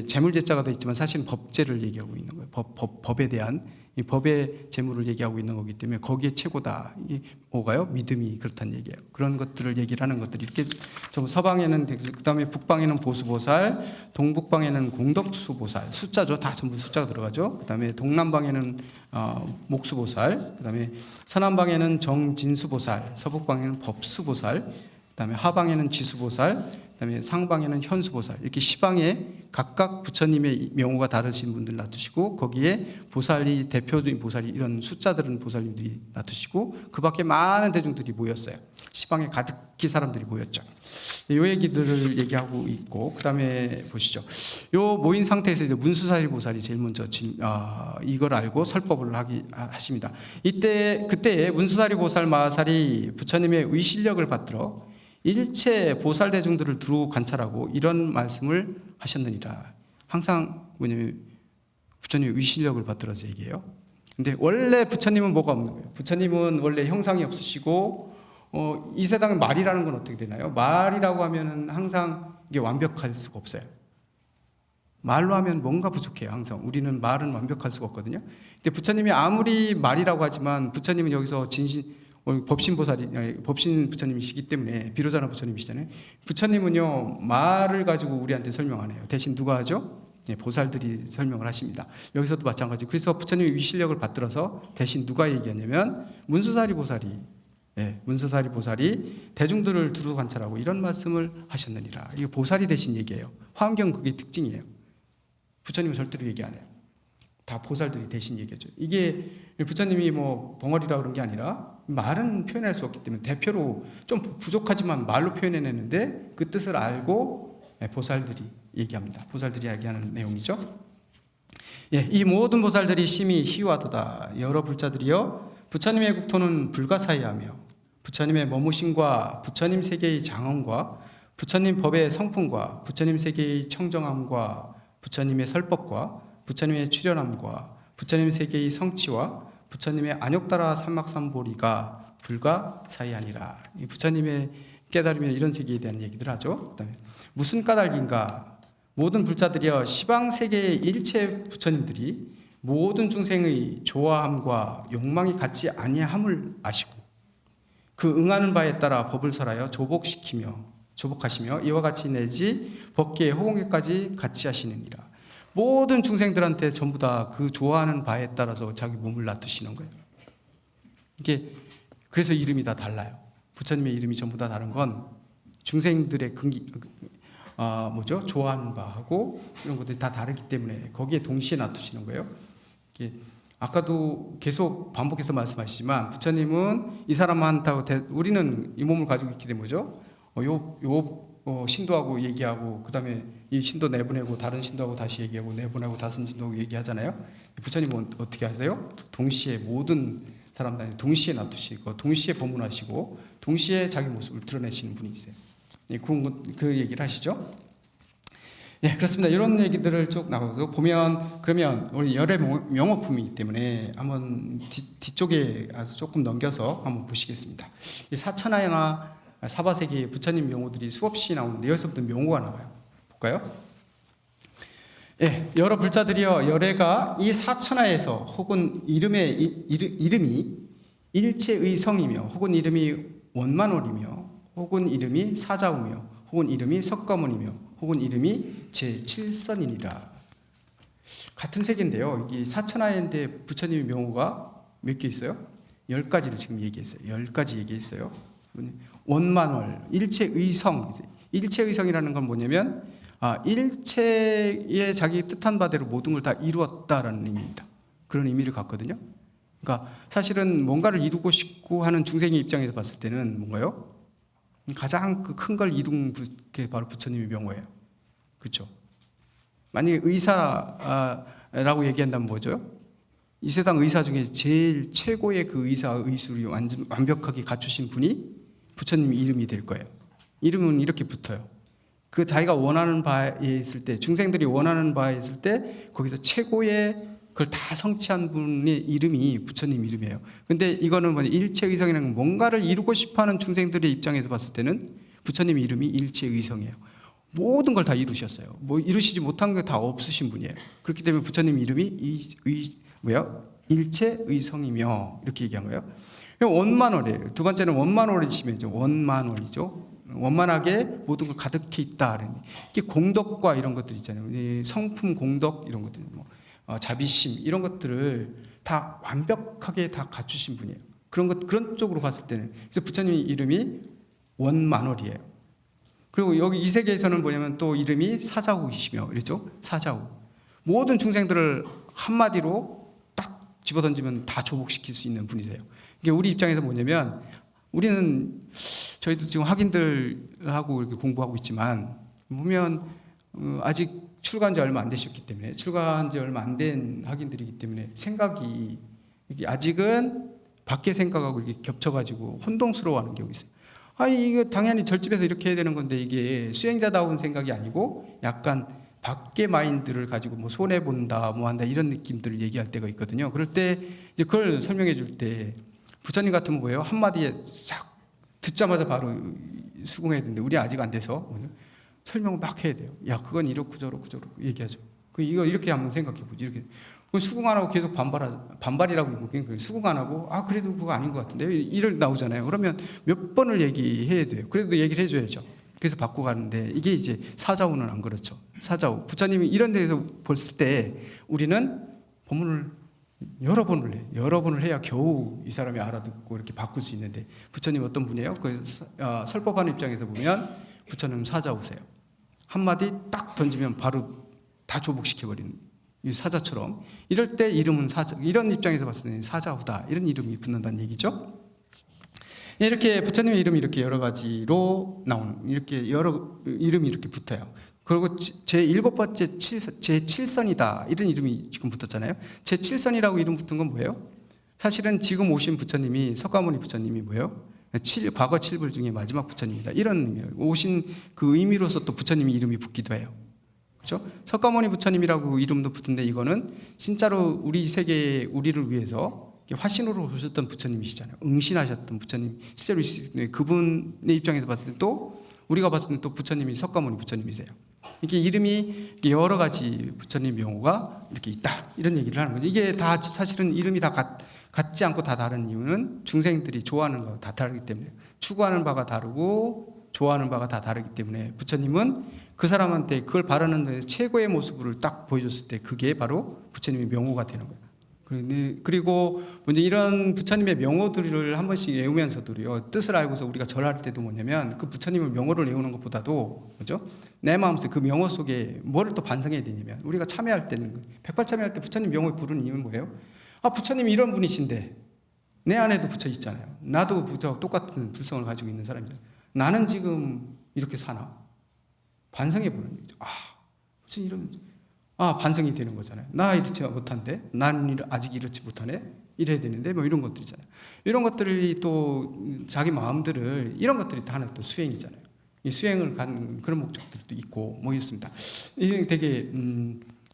재물제자가 되어 있지만 사실은 법제를 얘기하고 있는 거예요. 법에 대한 이 법의 재물을 얘기하고 있는 거기 때문에 거기에 최고다. 이게 뭐가요? 믿음이 그렇다는 얘기예요. 그런 것들을 얘기를 하는 것들이 이렇게 서방에는 그다음에 북방에는 보수보살, 동북방에는 공덕수보살, 숫자죠. 다 전부 숫자가 들어가죠. 그다음에 동남방에는 목수보살, 그다음에 서남방에는 정진수보살, 서북방에는 법수보살, 그다음에 하방에는 지수보살, 그다음에 상방에는 현수보살, 이렇게 시방에 각각 부처님의 명호가 다르신 분들 놔두시고 거기에 보살이 대표적인 보살이 이런 숫자들은 보살님들이 놔두시고 그 밖에 많은 대중들이 모였어요. 시방에 가득히 사람들이 모였죠. 이 얘기들을 얘기하고 있고 그다음에 보시죠. 요 모인 상태에서 이제 문수사리 보살이 제일 먼저 이걸 알고 설법을 하십니다. 그때에 문수사리 보살 마살이 부처님의 의실력을 받들어 일체 보살 대중들을 두루 관찰하고 이런 말씀을 하셨느니라. 항상 뭐냐면 부처님의 의실력을 받들어서 얘기해요. 근데 원래 부처님은 뭐가 없는 거예요. 부처님은 원래 형상이 없으시고 이 세상의 말이라는 건 어떻게 되나요? 말이라고 하면은 항상 이게 완벽할 수가 없어요. 말로 하면 뭔가 부족해요. 항상 우리는 말은 완벽할 수가 없거든요. 근데 부처님이 아무리 말이라고 하지만 부처님은 여기서 법신 부처님이시기 때문에 비로자나 부처님이시잖아요. 부처님은요 말을 가지고 우리한테 설명 안 해요. 대신 누가 하죠? 보살들이 설명을 하십니다. 여기서도 마찬가지고, 그래서 부처님의 위실력을 받들어서 대신 누가 얘기하냐면 문수사리 보살이 문수사리 보살이 대중들을 두루 관찰하고 이런 말씀을 하셨느니라. 이게 보살이 대신 얘기해요. 화엄경 그게 특징이에요. 부처님은 절대로 얘기 안 해요. 다 보살들이 대신 얘기하죠. 이게 부처님이 뭐 벙어리라 그런 게 아니라 말은 표현할 수 없기 때문에 대표로 좀 부족하지만 말로 표현해내는데 그 뜻을 알고 보살들이 얘기합니다. 보살들이 얘기하는 내용이죠. 이 모든 보살들이 심히 희유하도다. 여러 불자들이여 부처님의 국토는 불가사의하며 부처님의 머무심과 부처님 세계의 장엄과 부처님 법의 성품과 부처님 세계의 청정함과 부처님의 설법과 부처님의 출현함과 부처님 세계의 성취와 부처님의 안욕따라 삼막삼보리가 불가사의하니라. 이 부처님의 깨달으면 이런 세계에 대한 얘기들 하죠. 그다음에 무슨 까닭인가? 모든 불자들이여 시방 세계의 일체 부처님들이 모든 중생의 좋아함과 욕망이 같지 아니함을 아시고 그 응하는 바에 따라 법을 설하여 조복하시며 이와 같이 내지 법계의 호공에까지 같이 하시느니라. 모든 중생들한테 전부 다 그 좋아하는 바에 따라서 자기 몸을 놔두시는 거예요. 이게 그래서 이름이 다 달라요. 부처님의 이름이 전부 다 다른 건 중생들의 좋아하는 바하고 이런 것들이 다 다르기 때문에 거기에 동시에 놔두시는 거예요. 아까도 계속 반복해서 말씀하시지만 부처님은 이 사람한테 우리는 이 몸을 가지고 있기 때문에 신도하고 얘기하고 그 다음에 이 신도 내보내고 다른 신도하고 다시 얘기하고 내보내고 다른 신도하고 얘기하잖아요. 부처님은 어떻게 하세요? 동시에 모든 사람들 동시에 놔두시고 동시에 법문하시고 동시에 자기 모습을 드러내시는 분이세요. 그 얘기를 하시죠. 그렇습니다. 이런 얘기들을 쭉 나가서 보면 그러면 우리 열의 명어품이기 때문에 한번 뒤쪽에 아주 조금 넘겨서 한번 보시겠습니다. 이 사천하나 사바세계의 부처님 명호들이 수없이 나오는데 여기서부터 명호가 나와요. 볼까요? 여러 불자들이여 열애가 이 사천하에서 혹은 이름이 일체의 성이며 혹은 이름이 원만월이며 혹은 이름이 사자우며 혹은 이름이 석가모니며 혹은 이름이 제7선이니라. 같은 세계인데요. 이 사천하인데 부처님의 명호가 몇 개 있어요? 10가지를 지금 얘기했어요. 10가지 얘기했어요. 원만월, 일체의성. 일체의성이라는 건 뭐냐면 일체의 자기 뜻한 바대로 모든 걸 다 이루었다라는 의미입니다. 그런 의미를 갖거든요. 그러니까 사실은 뭔가를 이루고 싶고 하는 중생의 입장에서 봤을 때는 뭔가요? 가장 큰 걸 이룬 게 바로 부처님의 명호예요. 그렇죠? 만약에 의사라고 얘기한다면 뭐죠? 이 세상 의사 중에 제일 최고의 그 의사 의술이 완벽하게 갖추신 분이 부처님 이름이 될 거예요. 이름은 이렇게 붙어요. 그 자기가 원하는 바에 있을 때, 중생들이 원하는 바에 있을 때 거기서 최고의 그걸 다 성취한 분의 이름이 부처님 이름이에요. 근데 이거는 뭐냐, 일체의성이라는 건 뭔가를 이루고 싶어하는 중생들의 입장에서 봤을 때는 부처님 이름이 일체의성이에요. 모든 걸 다 이루셨어요. 뭐 이루시지 못한 게 다 없으신 분이에요. 그렇기 때문에 부처님 이름이 일체의성이며 이렇게 얘기한 거예요. 원만월이에요. 두 번째는 원만월이시면죠. 원만월이죠. 원만하게 모든 걸 가득히 있다. 이게 공덕과 이런 것들 있잖아요. 성품 공덕 이런 것들, 자비심 이런 것들을 다 완벽하게 다 갖추신 분이에요. 그런 쪽으로 봤을 때는 그래서 부처님 이름이 원만월이에요. 그리고 여기 이 세계에서는 뭐냐면 또 이름이 사자우이시며 그랬죠. 사자우. 모든 중생들을 한마디로 딱 집어던지면 다 조복시킬 수 있는 분이세요. 이게 우리 입장에서 뭐냐면 저희도 지금 학인들하고 이렇게 공부하고 있지만 보면 아직 출가한 지 얼마 안 되셨기 때문에 출가한 지 얼마 안 된 학인들이기 때문에 생각이 이게 아직은 밖의 생각하고 이렇게 겹쳐가지고 혼동스러워하는 경우 있어요. 이거 당연히 절집에서 이렇게 해야 되는 건데 이게 수행자다운 생각이 아니고 약간 밖의 마인드를 가지고 뭐 손해 본다, 뭐 한다 이런 느낌들을 얘기할 때가 있거든요. 그럴 때 이제 그걸 설명해 줄 때 부처님 같으면 뭐예요? 한마디에 싹 듣자마자 바로 수긍해야 되는데 우리 아직 안 돼서 설명을 막 해야 돼요. 야, 그건 이렇고 저렇고 얘기하죠. 이거 이렇게 한번 생각해 보지. 이렇게 수긍 안 하고 계속 반발이라고 보기엔 수긍 안 하고 그래도 그거 아닌 것 같은데 이럴 나오잖아요. 그러면 몇 번을 얘기해야 돼요. 그래도 얘기를 해줘야죠. 그래서 받고 가는데 이게 이제 사자후는 안 그렇죠. 사자후 부처님이 이런 데서 볼 때 우리는 법문을 여러 번을 해야 겨우 이 사람이 알아듣고 이렇게 바꿀 수 있는데 부처님 어떤 분이에요? 설법하는 입장에서 보면 부처님 사자후세요. 한마디 딱 던지면 바로 다 조복시켜버리는 이 사자처럼 이럴 때 이름은 사자, 이런 입장에서 봤을 때 사자후다 이런 이름이 붙는다는 얘기죠. 이렇게 부처님의 이름이 이렇게 여러 가지로 나오는 이렇게 여러 이름이 이렇게 붙어요. 그리고 제 7번째 제 7선이다 이런 이름이 지금 붙었잖아요. 제 7선이라고 이름 붙은 건 뭐예요? 사실은 지금 오신 부처님이 석가모니 부처님이 뭐예요? 과거 7불 중에 마지막 부처님이다 이런 의미예요. 오신 그 의미로서 또 부처님이 이름이 붙기도 해요. 그렇죠? 석가모니 부처님이라고 이름도 붙은데 이거는 진짜로 우리 세계 우리를 위해서 화신으로 오셨던 부처님이시잖아요. 응신하셨던 부처님 실제로 그분의 입장에서 봤을 때 또 우리가 봤을 때 또 부처님이 석가모니 부처님이세요. 이게 이름이 여러 가지 부처님 명호가 이렇게 있다 이런 얘기를 하는 거죠. 이게 다 사실은 이름이 다 같지 않고 다 다른 이유는 중생들이 좋아하는 거 다 다르기 때문에 추구하는 바가 다르고 좋아하는 바가 다 다르기 때문에 부처님은 그 사람한테 그걸 바라는 데 최고의 모습을 딱 보여줬을 때 그게 바로 부처님의 명호가 되는 거예요. 그리고 먼저 이런 부처님의 명호들을 한 번씩 외우면서도요 뜻을 알고서 우리가 절할 때도 뭐냐면 그 부처님의 명호를 외우는 것보다도 그죠? 내 마음속에 그 명호 속에 뭐를 또 반성해야 되냐면 우리가 참여할 때는 백발 참여할 때 부처님 명호 부르는 이유는 뭐예요? 부처님이 이런 분이신데 내 안에도 부처 있잖아요. 나도 부처와 똑같은 불성을 가지고 있는 사람이잖아요. 나는 지금 이렇게 사나? 반성해 보는 거죠. 부처님 이런 반성이 되는 거잖아요. 나 이렇지 못한데, 난 아직 이렇지 못하네, 이래야 되는데, 뭐 이런 것들이잖아요. 이런 것들이 또 자기 마음들을 이런 것들이 다 하나 또 수행이잖아요. 이 수행을 가는 그런 목적들도 있고 뭐 있습니다. 이게 되게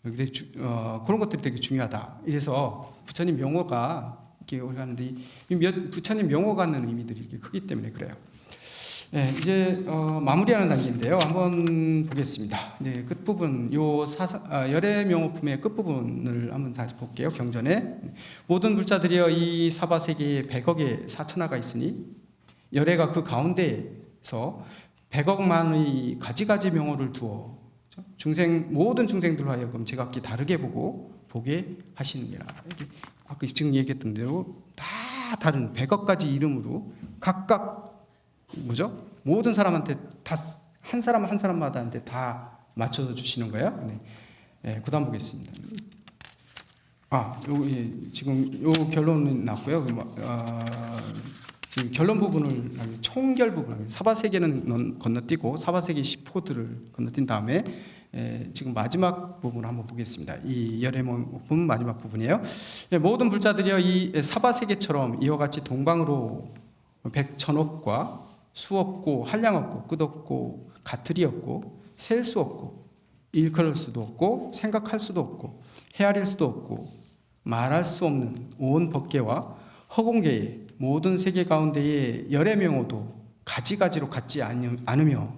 그런 것들이 되게 중요하다. 이래서 부처님 명호가 이렇게 하는데 부처님 명호가 갖는 의미들이 이렇게 크기 때문에 그래요. 네, 이제 마무리하는 단계인데요. 한번 보겠습니다. 네, 끝부분 열애명호품의 끝부분을 한번 다시 볼게요. 경전에 모든 불자들이여 이 사바세계에 100억의 사천하가 있으니 열애가 그 가운데에서 100억만의 가지가지 명호를 두어 모든 중생들로 하여금 제각기 다르게 보게 하시느니라. 아까 지금 얘기했던 대로 다 다른 100억 가지 이름으로 각각 뭐죠? 모든 사람한테 다 한 사람 한 사람마다한테 다 맞춰서 주시는 거예요. 네, 그다음 보겠습니다. 지금 요 결론이 났고요. 지금 결론 부분을 총결 부분 사바세계는 건너뛰고 사바세계 10호들을 건너뛴 다음에 지금 마지막 부분을 한번 보겠습니다. 이 열애명호품 마지막 부분이에요. 모든 불자들이여 이 사바세계처럼 이와 같이 동방으로 백천억과 수 없고 한량 없고 끝 없고 가틀이 없고 셀 수 없고 일컬을 수도 없고 생각할 수도 없고 헤아릴 수도 없고 말할 수 없는 온 법계와 허공계의 모든 세계 가운데의 열의 명호도 가지가지로 같지 않으며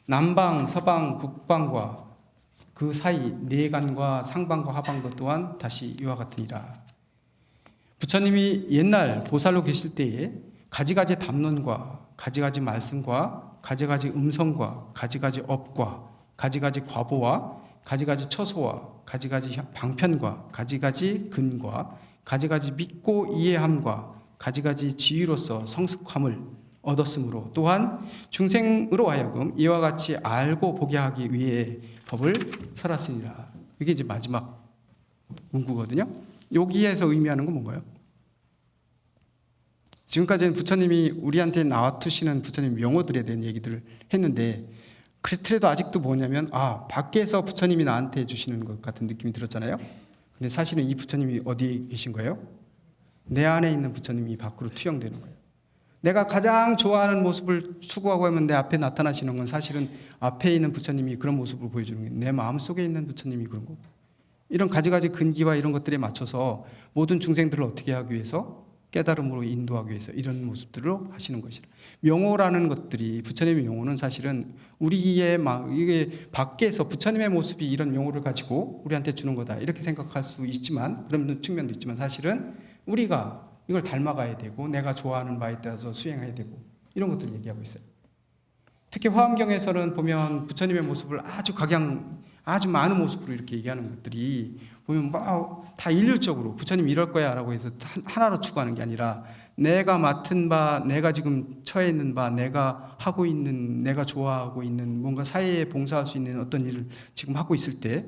남방 서방 북방과 그 사이 내간과 상방과 하방도 또한 다시 이와 같으니라. 부처님이 옛날 보살로 계실 때에 가지가지 담론과 가지가지 말씀과 가지가지 음성과 가지가지 업과 가지가지 과보와 가지가지 처소와 가지가지 방편과 가지가지 근과 가지가지 믿고 이해함과 가지가지 지위로서 성숙함을 얻었으므로 또한 중생으로 하여금 이와 같이 알고 보게 하기 위해 법을 설하시니라. 이게 이제 마지막 문구거든요. 여기에서 의미하는 건 뭔가요? 지금까지는 부처님이 우리한테 나와투시는 부처님 명호들에 대한 얘기들을 했는데 그래도 아직도 뭐냐면 밖에서 부처님이 나한테 해주시는 것 같은 느낌이 들었잖아요. 근데 사실은 이 부처님이 어디에 계신 거예요? 내 안에 있는 부처님이 밖으로 투영되는 거예요. 내가 가장 좋아하는 모습을 추구하고 하면 내 앞에 나타나시는 건 사실은 앞에 있는 부처님이 그런 모습을 보여주는 거예요. 내 마음속에 있는 부처님이 그런 거고 이런 가지가지 근기와 이런 것들에 맞춰서 모든 중생들을 어떻게 하기 위해서 깨달음으로 인도하기 위해서 이런 모습들로 하시는 것이라. 명호라는 것들이, 부처님의 명호는 사실은 우리의 이게 밖에서 부처님의 모습이 이런 명호를 가지고 우리한테 주는 거다 이렇게 생각할 수 있지만, 그런 측면도 있지만 사실은 우리가 이걸 닮아가야 되고 내가 좋아하는 바에 따라서 수행해야 되고 이런 것들을 얘기하고 있어요. 특히 화엄경에서는 보면 부처님의 모습을 아주 많은 모습으로 이렇게 얘기하는 것들이 보면 다 일률적으로 부처님 이럴 거야 라고 해서 하나로 추구하는 게 아니라, 내가 맡은 바, 내가 지금 처해 있는 바, 내가 하고 있는, 내가 좋아하고 있는 뭔가 사회에 봉사할 수 있는 어떤 일을 지금 하고 있을 때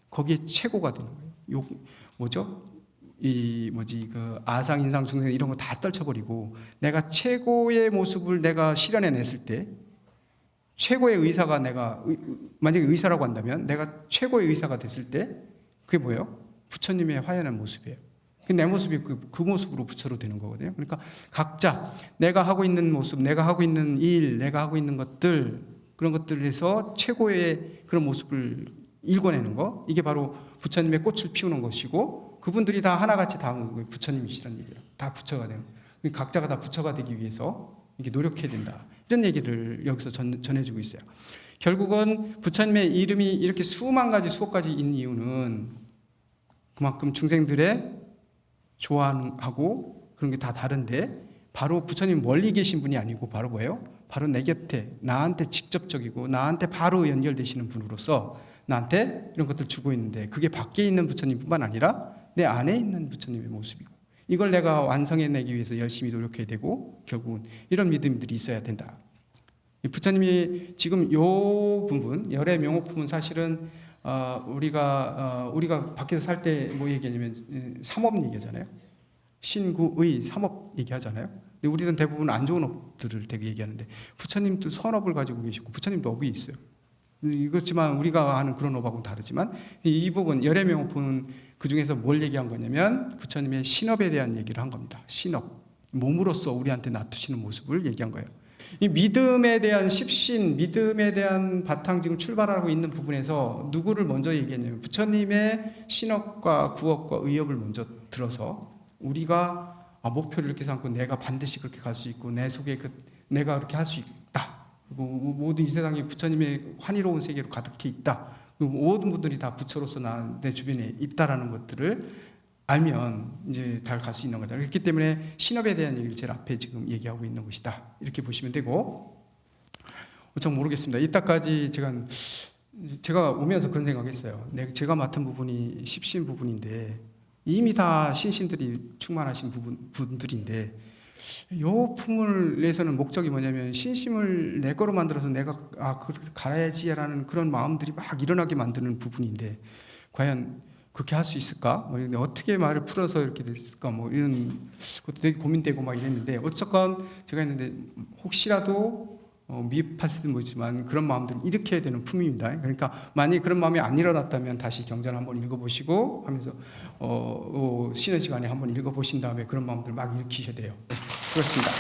거기에 최고가 되는 거예요. 그 아상, 인상, 중생 이런 거 다 떨쳐버리고 내가 최고의 모습을 내가 실현해냈을 때, 최고의 의사가 만약에 의사라고 한다면 내가 최고의 의사가 됐을 때 그게 뭐예요? 부처님의 화연한 모습이에요. 내 모습이 그 모습으로 부처로 되는 거거든요. 그러니까 각자 내가 하고 있는 모습, 내가 하고 있는 일, 내가 하고 있는 것들, 그런 것들에서 최고의 그런 모습을 일궈내는 거, 이게 바로 부처님의 꽃을 피우는 것이고, 그분들이 다 하나같이 다 부처님이시라는 얘기예요. 다 부처가 되는. 각자가 다 부처가 되기 위해서 이렇게 노력해야 된다. 이런 얘기를 여기서 전해주고 있어요. 결국은 부처님의 이름이 이렇게 수만 가지, 수억 가지 있는 이유는 그만큼 중생들의 좋아하고 그런 게 다 다른데, 바로 부처님 멀리 계신 분이 아니고 바로 뭐예요? 바로 내 곁에, 나한테 직접적이고 나한테 바로 연결되시는 분으로서 나한테 이런 것들 주고 있는데, 그게 밖에 있는 부처님뿐만 아니라 내 안에 있는 부처님의 모습이고, 이걸 내가 완성해내기 위해서 열심히 노력해야 되고, 결국은 이런 믿음들이 있어야 된다. 부처님이 지금 요 부분, 열의 명호품은 사실은 우리가 밖에서 살 때 뭐 얘기하냐면 삼업 얘기하잖아요. 신구의 삼업 얘기하잖아요. 근데 우리는 대부분 안 좋은 업들을 되게 얘기하는데, 부처님도 선업을 가지고 계시고 부처님도 업이 있어요. 그렇지만 우리가 하는 그런 업하고는 다르지만, 이 부분 열의 명호품은 그 중에서 뭘 얘기한 거냐면 부처님의 신업에 대한 얘기를 한 겁니다. 신업, 몸으로서 우리한테 나타주시는 모습을 얘기한 거예요. 이 믿음에 대한 십신, 믿음에 대한 바탕, 지금 출발하고 있는 부분에서 누구를 먼저 얘기했냐면 부처님의 신업과 구업과 의업을 먼저 들어서, 우리가 목표를 이렇게 삼고 내가 반드시 그렇게 갈 수 있고 내 속에 내가 그렇게 할 수 있다, 그리고 모든 이 세상이 부처님의 환희로운 세계로 가득해 있다, 그리고 모든 분들이 다 부처로서 내 주변에 있다라는 것들을 알면 이제 잘 갈 수 있는 거죠. 그렇기 때문에 신업에 대한 얘기를 제일 앞에 지금 얘기하고 있는 것이다, 이렇게 보시면 되고, 전 모르겠습니다. 이따까지 제가 오면서 그런 생각했어요. 제가 맡은 부분이 십신 부분인데 이미 다 신신들이 충만하신 분들인데, 요 품을 내서는 목적이 뭐냐면 신심을 내 거로 만들어서 내가 그렇게 갈아야지라는 그런 마음들이 막 일어나게 만드는 부분인데, 과연 그렇게 할 수 있을까? 어떻게 말을 풀어서 이렇게 됐을까? 이런 것도 되게 고민되고 막 이랬는데, 어쨌건 제가 했는데 혹시라도 미흡할 수도 모르지만 그런 마음들을 일으켜야 되는 품입니다. 그러니까 만약에 그런 마음이 안 일어났다면 다시 경전을 한번 읽어보시고 하면서 쉬는 시간에 한번 읽어보신 다음에 그런 마음들을 막 일으키셔야 돼요. 그렇습니다.